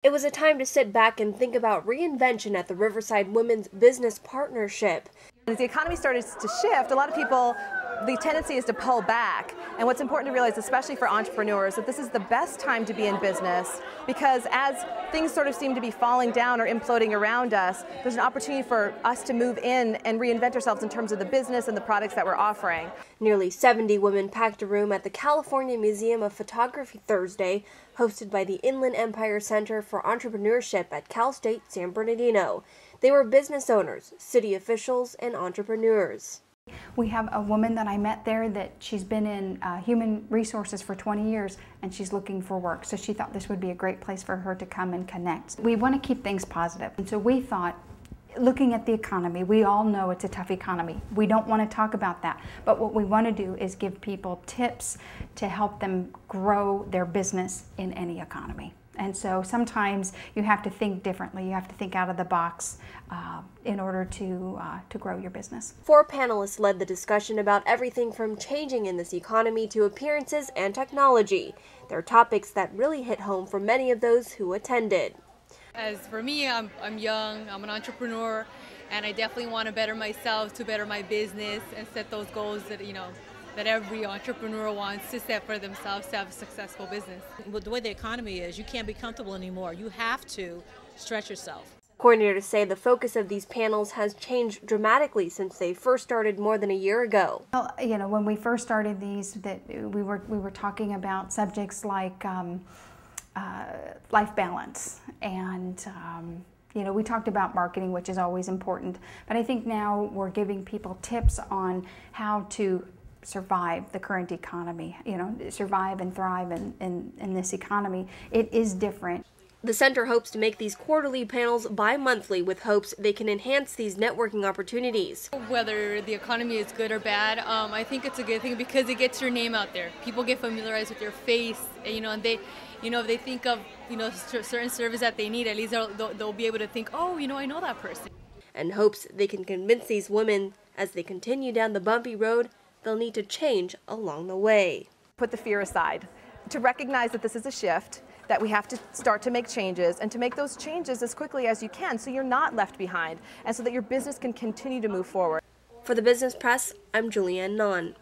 It was a time to sit back and think about reinvention at the Riverside Women's Business Partnership. As the economy started to shift, a lot of people, the tendency is to pull back. And what's important to realize, especially for entrepreneurs, that this is the best time to be in business, because as things sort of seem to be falling down or imploding around us, there's an opportunity for us to move in and reinvent ourselves in terms of the business and the products that we're offering. Nearly 70 women packed a room at the California Museum of Photography Thursday, hosted by the Inland Empire Center for Entrepreneurship at Cal State San Bernardino. They were business owners, city officials, and entrepreneurs. We have a woman that I met there that she's been in human resources for 20 years and she's looking for work. So she thought this would be a great place for her to come and connect. We want to keep things positive. And so we thought, looking at the economy, we all know it's a tough economy. We don't want to talk about that. But what we want to do is give people tips to help them grow their business in any economy. And so sometimes you have to think differently. You have to think out of the box in order to grow your business. 4 panelists led the discussion about everything from changing in this economy to appearances and technology. They're topics that really hit home for many of those who attended. As for me, I'm young, I'm an entrepreneur, and I definitely want to better myself, to better my business and set those goals that, that every entrepreneur wants to set for themselves to have a successful business. With the way the economy is, you can't be comfortable anymore. You have to stretch yourself. Coordinators say the focus of these panels has changed dramatically since they first started more than a year ago. Well, when we first started these, we were talking about subjects like life balance, and we talked about marketing, which is always important. But I think now we're giving people tips on how to survive the current economy, survive and thrive in this economy. It is different. The center hopes to make these quarterly panels bi-monthly with hopes they can enhance these networking opportunities. Whether the economy is good or bad, I think it's a good thing because it gets your name out there. People get familiarized with your face, and they, if they think of, certain service that they need, at least they'll be able to think, oh, I know that person. And hopes they can convince these women as they continue down the bumpy road they'll need to change along the way. Put the fear aside, to recognize that this is a shift, that we have to start to make changes, and to make those changes as quickly as you can so you're not left behind and so that your business can continue to move forward. For the Business Press, I'm Julianne Nahn.